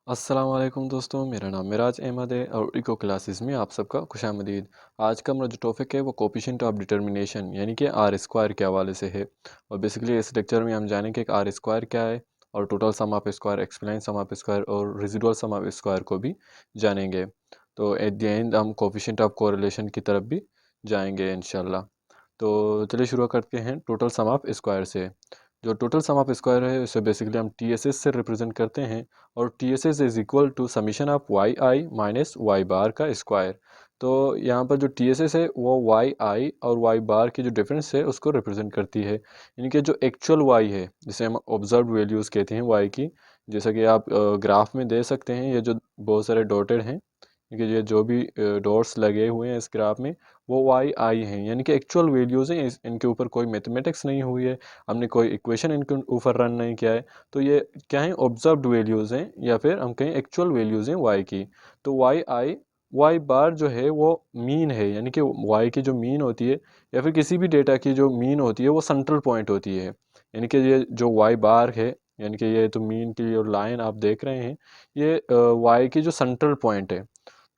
अस्सलाम वालेकुम दोस्तों, मेरा नाम मिराज अहमद है और इको क्लासेस में आप सबका खुशामदीद। आज का हमारा जो टॉपिक है वो कोफिशिएंट ऑफ डिटर्मिनेशन यानी कि आर स्क्वायर के हवाले से है। और बेसिकली इस लेक्चर में हम जानेंगे कि आर स्क्वायर क्या है और total sum of square, explain sum of square और रेजिडुअल सम ऑफ स्क्वायर को भी जानेंगे। तो एट द एंड हम कोफिशिएंट ऑफ कोरिलेशन की तरफ भी जाएंगे इंशाल्लाह। तो चलिए शुरू करते हैं टोटल सम ऑफ स्क्वायर से। जो टोटल सम ऑफ स्क्वायर है उसे बेसिकली हम टी एस एस से रिप्रेजेंट करते हैं और T S S is equal to summation of Y I minus Y bar का स्क्वायर। तो यहाँ पर जो टी एस एस है वो वाई आई और वाई बार की जो डिफरेंस है उसको रिप्रेजेंट करती है। इनके जो एक्चुअल वाई है जिसे हम ऑब्जर्व वैल्यूज़ कहते हैं वाई की, जैसा कि आप ग्राफ में दे सकते हैं, ये जो बहुत सारे डॉटेड हैं, क्योंकि ये जो भी डॉट्स लगे हुए हैं इस ग्राफ में वो वाई आई हैं, यानी कि एक्चुअल वैल्यूज़ हैं। इनके ऊपर कोई मैथमेटिक्स नहीं हुई है, हमने कोई इक्वेशन इनके ऊपर रन नहीं किया है। तो ये क्या है, ऑब्जर्व्ड वैल्यूज़ हैं या फिर हम कहें एक्चुअल वैल्यूज़ हैं वाई की। तो वाई आई वाई बार जो है वो मीन है, यानी कि वाई की जो मीन होती है या फिर किसी भी डेटा की जो मीन होती है वो सेंट्रल पॉइंट होती है। यानी कि ये जो वाई बार है, यानी कि ये तो मीन की जो लाइन आप देख रहे हैं, ये वाई की जो सेंट्रल पॉइंट है।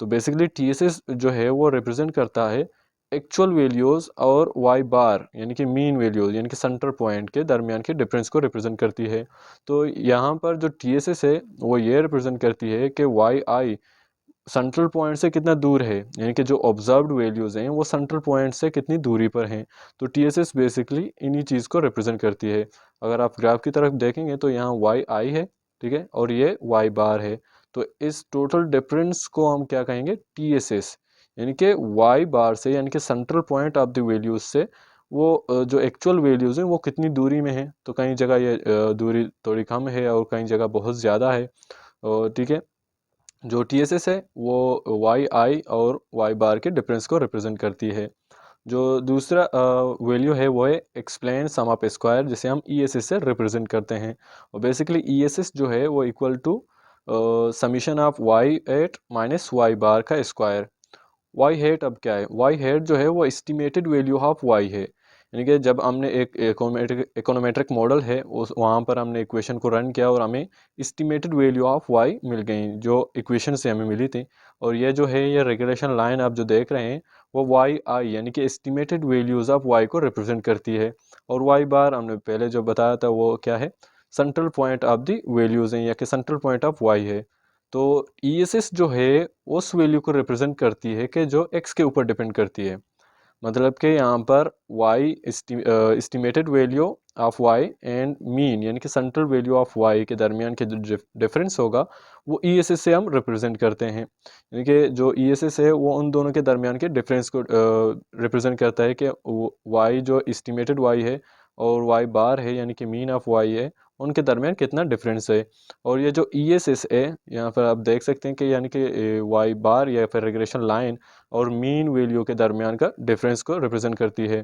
तो बेसिकली टी एस एस जो है वो रिप्रेजेंट करता है एक्चुअल वैल्यूज़ और वाई बार यानी कि मीन वैल्यूज़ यानी कि सेंटर पॉइंट के दरमियान के डिफरेंस को रिप्रेजेंट करती है। तो यहाँ पर जो टी एस एस है वो ये रिप्रेजेंट करती है कि वाई आई सेंट्रल पॉइंट से कितना दूर है, यानी कि जो ऑब्जर्व्ड वैल्यूज़ हैं वो सेंट्रल पॉइंट से कितनी दूरी पर हैं। तो टी एस एस बेसिकली इन्हीं चीज़ को रिप्रेजेंट करती है। अगर आप ग्राफ की तरफ देखेंगे तो यहाँ वाई आई है, ठीक है, और ये वाई बार है। तो इस टोटल डिफरेंस को हम क्या कहेंगे, टी एस एस, यानी कि वाई बार से यानी कि central point of the values से वो जो एक्चुअल वैल्यूज़ हैं वो कितनी दूरी में है। तो कई जगह ये दूरी थोड़ी कम है और कई जगह बहुत ज़्यादा है, ठीक है। जो टी एस एस है वो वाई आई और वाई बार के डिफरेंस को रिप्रेजेंट करती है। जो दूसरा वैल्यू है वो है एक्सप्लेन सम ऑफ स्क्वायर, जिसे हम ई एस एस से रिप्रेजेंट करते हैं। और बेसिकली ई एस एस जो है वो equal to summation of Y hat minus Y bar का स्क्वायर। वाई हेट अब क्या है, वाई हेट जो है वो एस्टिमेटेड वैल्यू ऑफ वाई है, यानी कि जब हमने एक इकोनोमेट्रिक मॉडल है उस वहाँ पर हमने इक्वेशन को रन किया और हमें एस्टिमेटेड वैल्यू ऑफ वाई मिल गई जो इक्वेशन से हमें मिली थी। और ये जो है ये रेगुलेशन लाइन आप जो देख रहे हैं वो वाई आई यानी कि एस्टिमेटेड वैल्यूज़ ऑफ वाई को रिप्रेजेंट करती है। और वाई बार हमने पहले जो बताया था वो क्या है, central point of the values हैं या कि सेंट्रल पॉइंट ऑफ वाई है। तो ई एस एस जो है उस वैल्यू को रिप्रेजेंट करती है कि जो एक्स के ऊपर डिपेंड करती है। मतलब कि यहाँ पर Y estimated value of Y and mean यानी कि सेंट्रल वैल्यू ऑफ वाई के दरमियान के जो डिफरेंस होगा वो ई एस एस से हम रिप्रेजेंट करते हैं। यानी कि जो ई एस एस है वो उन दोनों के दरमियान के डिफरेंस को रिप्रेजेंट करता है कि वाई जो एस्टिमेटेड वाई है और वाई बार है यानी कि मीन ऑफ वाई है, उनके दरमियान कितना डिफरेंस है। और ये जो ई एस एस है यहाँ पर आप देख सकते हैं कि यानी कि वाई बार या फिर रिग्रेशन लाइन और मीन वैल्यू के दरमियान का डिफरेंस को रिप्रेजेंट करती है।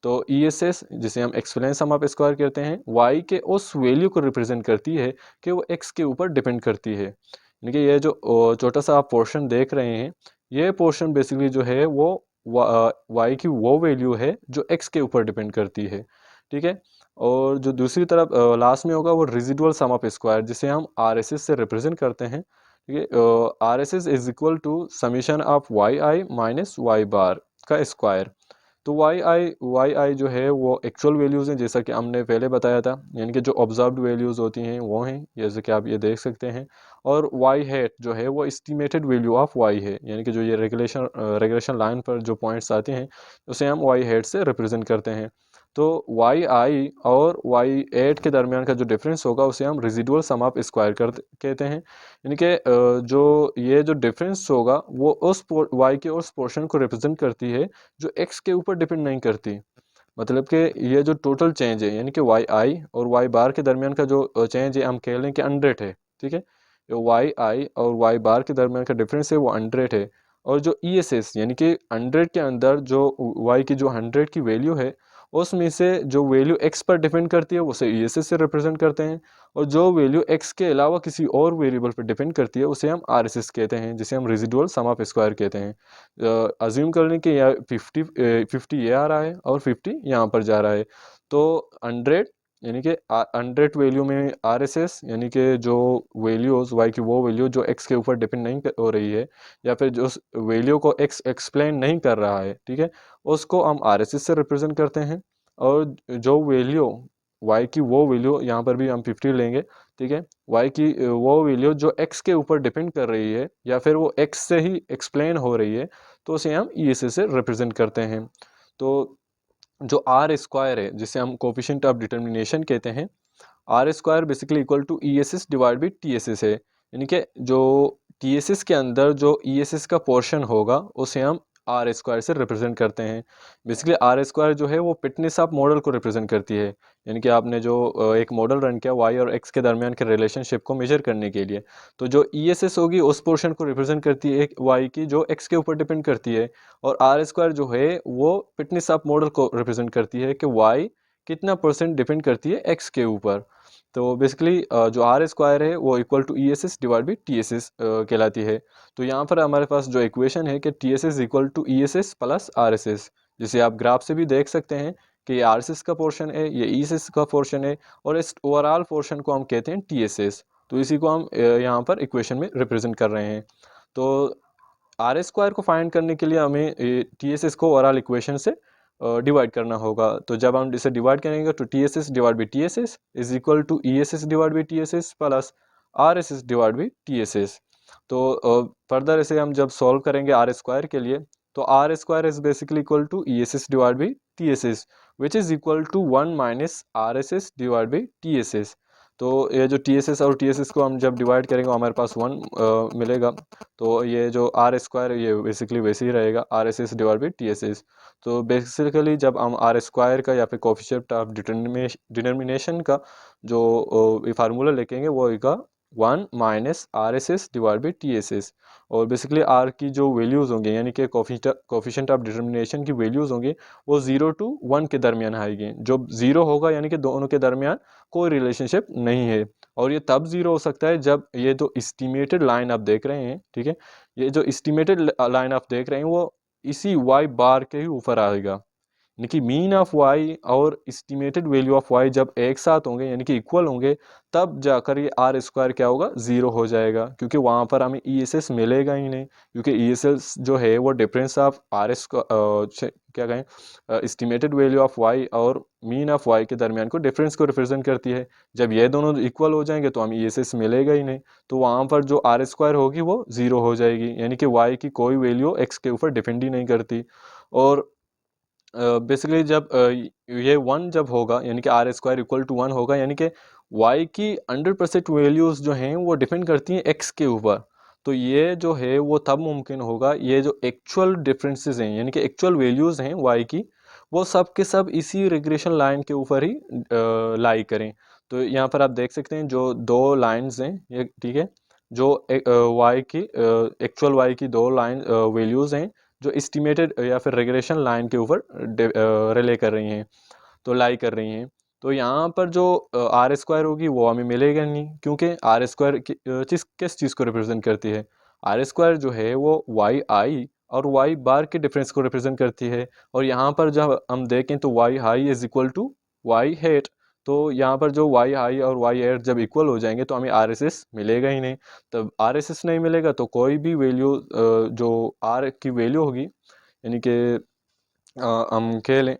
तो ई एस एस जिसे हम एक्सप्लेन सम ऑफ स्क्वायर कहते हैं, वाई के उस वैल्यू को रिप्रेजेंट करती है कि वो एक्स के ऊपर डिपेंड करती है। यानी कि ये जो छोटा सा आप पोर्शन देख रहे हैं, ये पोर्शन बेसिकली जो है वो वाई की वो वैल्यू है जो एक्स के ऊपर डिपेंड करती है, ठीक है। और जो दूसरी तरफ लास्ट में होगा वो रेजिडुअल सम ऑफ स्क्वायर, जिसे हम आर एस एस से रिप्रेजेंट करते हैं, ठीक है। R S S is equal to summation of Y I minus Y bar का स्क्वायर। तो वाई आई जो है वो एक्चुअल वैल्यूज़ हैं, जैसा कि हमने पहले बताया था, यानी कि जो ऑब्जर्व्ड वैल्यूज़ होती हैं वो हैं, जैसे कि आप ये देख सकते हैं। और वाई हैट जो है वो एस्टिमेटेड वैल्यू ऑफ वाई है, यानी कि जो ये रेगुलेशन लाइन पर जो पॉइंट्स आते हैं उसे हम वाई हैट से रिप्रेजेंट करते हैं। तो वाई आई और वाई एट के दरमियान का जो डिफरेंस होगा उसे हम रेजिडुअल सम ऑफ स्क्वायर कहते हैं। यानी कि जो ये जो डिफरेंस होगा वो उस वाई के उस पोर्शन को रिप्रेजेंट करती है जो एक्स के ऊपर डिपेंड नहीं करती। मतलब कि ये जो टोटल चेंज है यानी कि वाई आई और वाई बार के दरमियान का जो चेंज है हम कह लें कि अनरेट है, ठीक है। वाई आई और वाई बार के दरमियान का डिफरेंस है वो अनरेट है। और जो ई एस एस यानी कि हंड्रेड के अंदर जो वाई की जो हंड्रेड की वैल्यू है उसमें से जो वैल्यू एक्स पर डिपेंड करती है उसे ई एस एस से रिप्रेजेंट करते हैं। और जो वैल्यू एक्स के अलावा किसी और वेरिएबल पर डिपेंड करती है उसे हम आर एस एस कहते हैं, जिसे हम रेजिडुअल सम ऑफ स्क्वायर कहते हैं। अज्यूम कर लें कि यह 50 50 ये आ रहा है और 50 यहाँ पर जा रहा है। तो 100 यानी कि 100 वैल्यू में RSS यानी कि जो वैल्यूज़ y की वो वैल्यू जो x के ऊपर डिपेंड नहीं हो रही है, या फिर जो उस वैल्यू को x एक्सप्लेन नहीं कर रहा है, ठीक है, उसको हम RSS से रिप्रेजेंट करते हैं। और जो वैल्यू y की वो वैल्यू, यहाँ पर भी हम 50 लेंगे, ठीक है, y की वो वैल्यू जो x के ऊपर डिपेंड कर रही है या फिर वो x से ही एक्सप्लेन हो रही है, तो उसे हम ESS से रिप्रेजेंट करते हैं। तो जो आर स्क्वायर है, जिसे हम कोफिशिएंट ऑफ डिटर्मिनेशन कहते हैं, R square basically equal to E S S divide by T S S है। यानी कि जो टी एस एस के अंदर जो ई एस एस का पोर्शन होगा उसे हम आर स्क्वायर से रिप्रेजेंट करते हैं। बेसिकली आर स्क्वायर जो है वो फिटनेस ऑफ मॉडल को रिप्रेजेंट करती है। यानी कि आपने जो एक मॉडल रन किया वाई और एक्स के दरमियान के रिलेशनशिप को मेजर करने के लिए, तो जो ई एस एस होगी उस पोर्शन को रिप्रेजेंट करती है वाई की जो एक्स के ऊपर डिपेंड करती है। और आर स्क्वायर जो है वो फिटनेस ऑफ मॉडल को रिप्रेजेंट करती है कि वाई कितना परसेंट डिपेंड करती है एक्स के ऊपर। तो बेसिकली जो आर स्क्वायर है वो equal to E S S divide by T S S कहलाती है। तो यहाँ पर हमारे पास जो इक्वेशन है कि T S S equal to E S S plus R S S, जिसे आप ग्राफ से भी देख सकते हैं कि ये आर एस एस का पोर्शन है, ये ई एस एस का पोर्शन है, और इस ओवरऑल पोर्शन को हम कहते हैं टी एस एस। तो इसी को हम यहाँ पर इक्वेशन में रिप्रेजेंट कर रहे हैं। तो आर स्क्वायर को फाइंड करने के लिए हमें टी एस एस को ओवरऑल इक्वेशन से डिवाइड करना होगा। तो जब हम इसे डिवाइड करेंगे तो T S S divide by T S S is equal to E S S divide by T S S plus R S S divide by T S S. तो फर्दर इसे हम जब सॉल्व करेंगे are square के लिए, तो R square is basically equal to E S S divide by T S S which is equal to 1 minus R S S divide by T S S. तो ये जो टी एस एस और T S S को हम जब divide करेंगे हमारे पास 1 मिलेगा। तो ये जो आर स्क्वायर ये बेसिकली वैसे ही रहेगा are S S divide by T S S. तो बेसिकली जब हम आर स्क्वायर का या फिर कोफिशिएंट ऑफ डिटर्मिनेशन का जो फार्मूला लिखेंगे वो होगा 1 minus R S S divide by T S S. और बेसिकली आर की जो वैल्यूज़ होंगे यानी कि कोफिशिएंट ऑफ डिटर्मिनेशन की वैल्यूज़ होंगी वो 0 to 1 के दरमियान आएगी। जो 0 होगा यानी कि दोनों के दरमियान कोई रिलेशनशिप नहीं है। और ये तब 0 हो सकता है जब ये जो एस्टिमेटेड लाइन आप देख रहे हैं, ठीक है, ये जो एस्टिमेटेड लाइन आप देख रहे हैं वो इसी वाई बार के ही ऊपर आएगा। यानी कि मीन ऑफ वाई और एस्टिमेटेड वैल्यू ऑफ वाई जब एक साथ होंगे यानी कि इक्वल होंगे, तब जाकर ये आर स्क्वायर क्या होगा, 0 हो जाएगा, क्योंकि वहाँ पर हमें ई एस एस मिलेगा ही नहीं। क्योंकि ई एस एस जो है वो डिफरेंस ऑफ आर एस क्या कहें एस्टिमेटेड वैल्यू ऑफ वाई और मीन ऑफ वाई के दरमियान को डिफरेंस को रिप्रेजेंट करती है। जब ये दोनों इक्वल हो जाएंगे तो हमें ई एस एस मिलेगा ही नहीं, तो वहाँ पर जो आर स्क्वायर होगी वो 0 हो जाएगी, यानी कि वाई की कोई वैल्यू एक्स के ऊपर डिपेंड ही नहीं करती। और बेसिकली जब ये 1 जब होगा यानी कि आर स्क्वायर इक्वल टू 1 होगा, यानी कि वाई की 100% वैल्यूज़ जो हैं वो डिपेंड करती हैं एक्स के ऊपर। तो ये जो है वो तब मुमकिन होगा, ये जो एक्चुअल डिफरेंसेस हैं यानी कि एक्चुअल वैल्यूज़ हैं वाई की, वो सब के सब इसी रिग्रेशन लाइन के ऊपर ही लाई करें। तो यहाँ पर आप देख सकते हैं जो दो लाइंस हैं ये, ठीक है, जो वाई की एक्चुअल वाई की दो लाइन वैल्यूज़ हैं जो एस्टिमेटेड या फिर रिग्रेशन लाइन के ऊपर रिले कर रही हैं, तो लाई कर रही हैं। तो यहाँ पर जो आर स्क्वायर होगी वो हमें मिलेगा नहीं, क्योंकि आर स्क्वायर किस चीज़ को रिप्रेजेंट करती है, आर स्क्वायर जो है वो वाई आई और वाई बार के डिफरेंस को रिप्रेजेंट करती है। और यहाँ पर जब हम देखें तो Y high is equal to Y hat. तो यहाँ पर जो वाई हाई और वाई हेट जब इक्वल हो जाएंगे तो हमें आर एस एस मिलेगा ही नहीं। तब आर एस एस नहीं मिलेगा तो कोई भी वैल्यू जो आर की वैल्यू होगी, यानी कि हम कह लें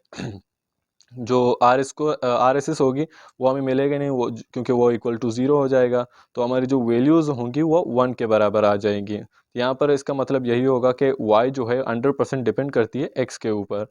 जो आर एस एस होगी वो हमें मिलेगा नहीं, वो क्योंकि वो इक्वल टू 0 हो जाएगा। तो हमारी जो वैल्यूज़ होंगी वो 1 के बराबर आ जाएंगी। यहाँ पर इसका मतलब यही होगा कि y जो है 100% डिपेंड करती है x के ऊपर।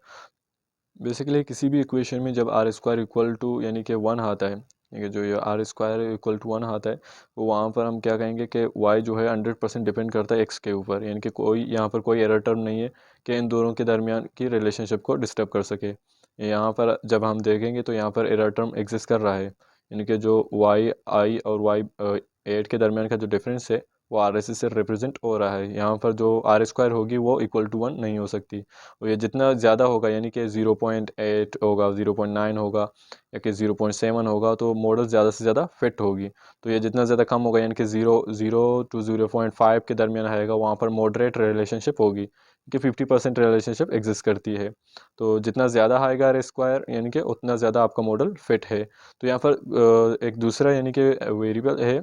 बेसिकली किसी भी इक्वेशन में जब आर स्क्वायर इक्वल टू यानी कि 1 आता है, यानी कि जो ये आर स्क्वायर इक्वल टू 1 आता है, तो वहाँ पर हम क्या कहेंगे कि y जो है 100% डिपेंड करता है x के ऊपर, यानी कि कोई यहाँ पर कोई एरर टर्म नहीं है कि इन दोनों के दरमियान की रिलेशनशिप को डिस्टर्ब कर सके। यहाँ पर जब हम देखेंगे तो यहाँ पर एरर टर्म एग्जिस्ट कर रहा है, यानी कि जो वाई आई और वाई एट के दरमियान का जो डिफरेंस है वो आर एस एस से रिप्रेजेंट हो रहा है। यहाँ पर जो आर स्क्वायर होगी वो इक्वल टू 1 नहीं हो सकती। और ये जितना ज़्यादा होगा यानी कि 0.8 होगा, 0.9 होगा या कि 0.7 होगा, तो मॉडल ज़्यादा से ज़्यादा फिट होगी। तो ये जितना ज़्यादा कम होगा यानी कि 0 to 0.5 के दरमियान आएगा, वहाँ पर मॉडरेट रिलेशनशिप होगी। कि 50% रिलेशनशिप एग्जिस्ट करती है। तो जितना ज़्यादा आएगा आर स्क्वायर यानी कि उतना ज़्यादा आपका मॉडल फिट है। तो यहाँ पर एक दूसरा यानी कि वेरिएबल है,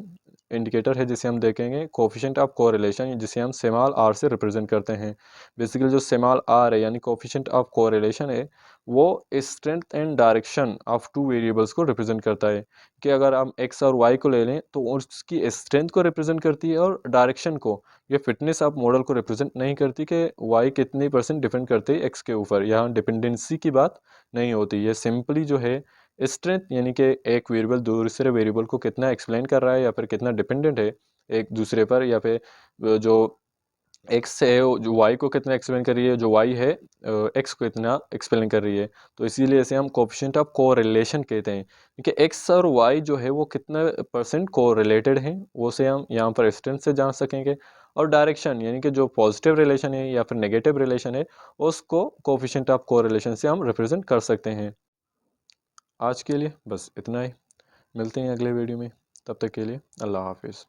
इंडिकेटर है, जिसे हम देखेंगे कोफिशिएंट ऑफ कोरिलेशन, जिसे हम स्मॉल आर से रिप्रेजेंट करते हैं। बेसिकली जो स्मॉल आर है यानी कोफिशिएंट ऑफ कोरिलेशन है, वो strength and direction of two variables को रिप्रेजेंट करता है। कि अगर हम एक्स और वाई को ले लें तो उसकी स्ट्रेंथ को रिप्रेजेंट करती है और डायरेक्शन को। ये फिटनेस ऑफ मॉडल को रिप्रेजेंट नहीं करती कि वाई कितनी परसेंट डिपेंड करती है एक्स के ऊपर। यहाँ डिपेंडेंसी की बात नहीं होती। ये सिंपली जो है स्ट्रेंथ यानी कि एक वेरिएबल दूसरे वेरिएबल को कितना एक्सप्लेन कर रहा है या फिर कितना डिपेंडेंट है एक दूसरे पर, या फिर जो एक्स है जो वाई को कितना एक्सप्लेन कर रही है, जो वाई है एक्स को इतना एक्सप्लेन कर रही है। तो इसीलिए इसे हम कोफिशिएंट ऑफ कोरिलेशन कहते हैं, क्योंकि एक्स और वाई जो है वो कितना परसेंट को रिलेटेड हैं वो से हम यहाँ पर स्ट्रेंथ से जान सकेंगे। और डायरेक्शन यानी कि जो पॉजिटिव रिलेशन है या फिर नेगेटिव रिलेशन है, उसको कोफिशिएंट ऑफ कोरिलेशन से हम रिप्रेजेंट कर सकते हैं। आज के लिए बस इतना ही। मिलते हैं अगले वीडियो में, तब तक के लिए अल्लाह हाफिज़।